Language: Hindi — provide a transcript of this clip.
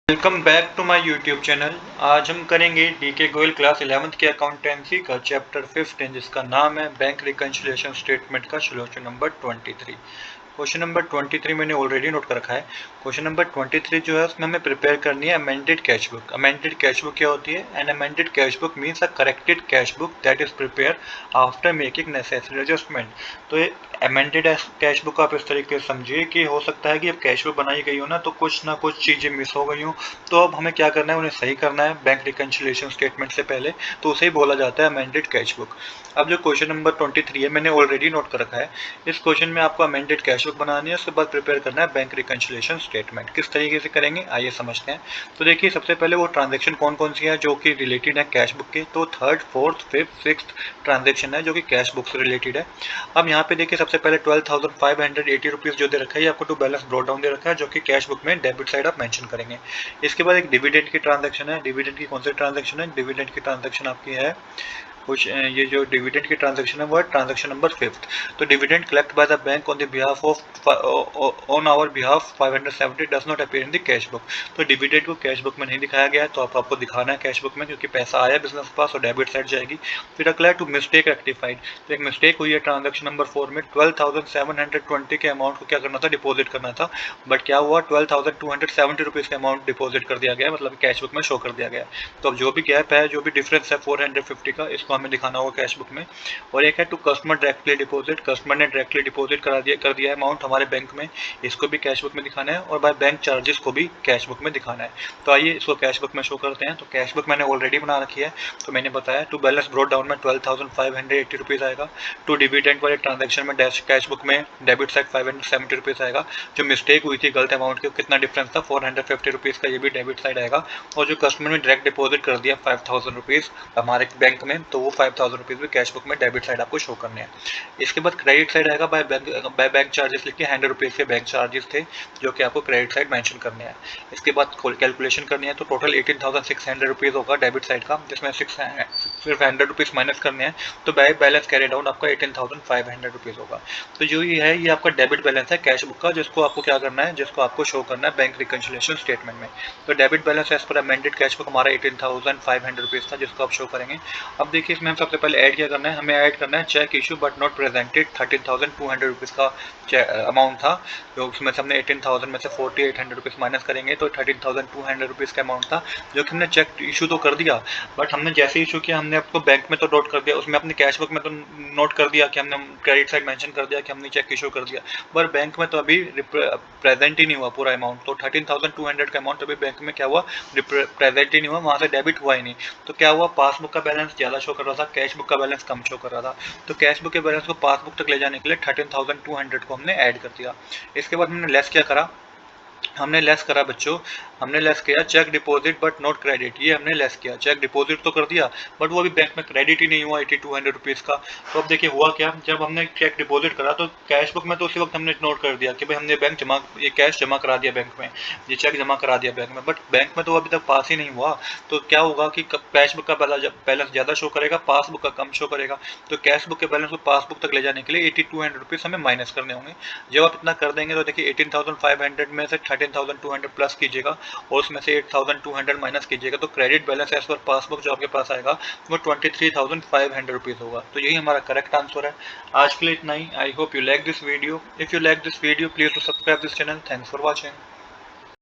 Welcome back to my YouTube channel. आज हम करेंगे डीके गोयल क्लास 11th की अकाउंटेंसी का चैप्टर 15 जिसका नाम है बैंक रिकंसिलिएशन स्टेटमेंट का सोल्यूशन नंबर 23। क्वेश्चन नंबर 23 मैंने ऑलरेडी नोट कर रखा है। क्वेश्चन नंबर 23 जो है उसमें हमें प्रिपेयर करनी है amended cash book. Amended cash book क्या होती है? N amended cash book means a corrected cash book that is prepare after making necessary adjustment. तो ये अमेंडेड कैश बुक आप इस तरीके से समझिए कि हो सकता है कि अब कैश बुक बनाई गई हो ना कुछ चीज़ें मिस हो गई हो, तो अब हमें क्या करना है, उन्हें सही करना है बैंक रिकंसिलिएशन स्टेटमेंट से पहले, तो उसे ही बोला जाता है अमेंडेड कैश बुक। अब जो क्वेश्चन नंबर 23 है मैंने ऑलरेडी नोट कर रखा है। इस क्वेश्चन में आपको अमेंडेड कैश बुक बनानी है, उसके बाद प्रिपेयर करना है बैंक रिकंसिलिएशन स्टेटमेंट। किस तरीके से करेंगे आइए समझते हैं। तो देखिए सबसे पहले वो ट्रांजेक्शन कौन कौन सी है जो कि रिलेटेड है कैश बुक के, तो third fourth fifth sixth transaction है जो कि कैश बुक से रिलेटेड है। अब यहाँ पे देखिए सबसे पहले 12,580 रुपीज़ जो दे रखा है, आपको टू बैलेंस ब्रॉट डाउन दे रखा है जो कि कैश बुक में डेबिट साइड आप मेंशन करेंगे। इसके बाद एक डिविडेंड की ट्रांजैक्शन है। डिविडेंड की कौन सी ट्रांजैक्शन है? डिविडेंड की ट्रांजैक्शन आपकी है कुछ ये जो डिविडेंड की ट्रांजैक्शन है वो है ट्रांजैक्शन नंबर 5th। तो dividend collect by the bank on the behalf of on our behalf 570 does not appear in the cash book. तो डिविडेंड को कैश बुक में नहीं दिखाया गया है, तो आपको दिखाना है कैश बुक में, क्योंकि पैसा आया बिजनेस के पास और डेबिट साइड जाएगी। फिर अगला टू मिस्टेक रेक्टिफाइड। तो एक मिस्टेक हुई है ट्रांजैक्शन नंबर 4 में। 12,720 के अमाउंट को क्या करना था, डिपॉजिट करना था, बट क्या हुआ 12,270 रुपीज़ का अमाउंट डिपॉजिट कर दिया गया, मतलब कैश बुक में शो कर दिया गया। तो अब जो भी गैप है, जो भी डिफरेंस है 450 का, इसको हमें दिखाना होगा कैश बुक में। और एक है to customer directly deposit. Customer ने डायरेक्टली डिपॉजिट कर दिया अमाउंट हमारे बैंक में, इसको भी कैश बुक में दिखाना है। और बाय बैंक चार्जेस को भी कैश बुक में दिखाना है। तो आइए इसको कैश बुक में शो करते हैं। तो कैश बुक मैंने ऑलरेडी बना रखी है, तो मैंने बताया टू बैलेंस ब्रॉट डाउन में 12,580 रुपीज़ आएगा। टू डिविडेंड वाले ट्रांजेक्शन में कैश बुक में डेबिट साइड 570 रुपीज़ आएगा। जो मिस्टेक हुई थी गलत अमाउंट के, कितना डिफरेंस था 450 रुपीज़ का, ये भी डेबिट साइड आएगा। और जो कस्टमर ने डायरेक्ट डिपॉजिट कर दिया 5,000 रुपीज़ हमारे बैंक में, तो वो 5,000 रुपीज़ भी कैश बुक में डेबिट साइड आपको शो करने हैं। इसके बाद क्रेडिट साइड आएगा बाय बैंक चार्जेस, लिख के 100 रुपीज़ के बैंक चार्जेस थे जो कि आपको क्रेडिट साइड मेंशन करने हैं। इसके बाद कैलकुलेशन करनी है, तो टोटल 18,600 रुपीज़ होगा डेबिट साइड का, जिसमें सिर्फ 100 रुपीज़ माइनस करने हैं। तो बैलेंस कैरी डाउन आपका 18,500 रुपीज़ होगा। तो जो ये है ये आपका डेबिट बैलेंस है कैश बुक का, जिसको आपको क्या करना है, जिसको आपको शो करना है बैंक रिकंसिलिएशन स्टेटमेंट में। तो debit balance as per amended cash book हमारा 18,500 रुपीज़ था, जिसको आप शो करेंगे। अब देखिए इसमें हम सबसे पहले ऐड क्या करना है, हमें ऐड करना है cheque issue but not presented 13,200 rupees का अमाउंट था, जो उसमें से हमने 18,000 में से 4,800 रुपीज़ माइनस करेंगे, तो 13,200 रुपीज़ का अमाउंट था जो कि हमने चेक इशू तो कर दिया, बट हमने जैसे इशू किया हमने आपको बैंक में तो नोट कर दिया, उसमें अपने कैश बुक में तो नोट कर दिया कि हमने क्रेडिट साइड मेंशन कर दिया कि हमने चेक इशू कर दिया, पर बैंक में तो अभी प्रेजेंट ही नहीं हुआ पूरा अमाउंट। तो 13,200 का अमाउंट अभी बैंक में क्या हुआ, प्रेजेंट ही नहीं हुआ, वहाँ से डेबिट हुआ ही नहीं। तो क्या हुआ, पासबुक का बैलेंस ज़्यादा शो कर रहा था, कैश बुक का बैलेंस कम शो कर रहा था। तो कैश बुक के बैलेंस को पासबुक तक ले जाने के लिए 13,200 को हमने ऐड कर दिया। इसके बाद हमने लेस क्या करा, हमने लेस करा बच्चों, हमने लेस किया cheque deposit but not credit. ये हमने लेस किया, चेक डिपॉजिट तो कर दिया बट वो अभी बैंक में क्रेडिट ही नहीं हुआ 8,200 रुपीज़ का। तो अब देखिए हुआ क्या, जब हमने चेक डिपॉजिट करा तो कैश बुक में तो उसी वक्त हमने नोट कर दिया कि भाई हमने ये कैश जमा करा दिया बैंक में, ये चेक जमा करा दिया बैंक में, बट बैंक में तो अभी तक पास ही नहीं हुआ। तो क्या होगा कि कैश बुक का बैलेंस ज़्यादा शो करेगा, पासबुक का कम शो करेगा। तो कैश बुक के बैलेंस को पासबुक तक ले जाने के लिए 8,200 रुपीज़ हमें माइनस करने होंगे। जब आप इतना कर देंगे तो देखिए 18,500 में से 13,200 प्लस कीजिएगा और उसमें से 8,200 माइनस कीजिएगा, तो credit balance as per passbook जो आपके पास आएगा वो 23,500 रुपीज़ होगा। तो यही हमारा करेक्ट आंसर है। आज के लिए इतना ही। I hope you like this video. If you like this video please to subscribe this channel. Thanks for watching.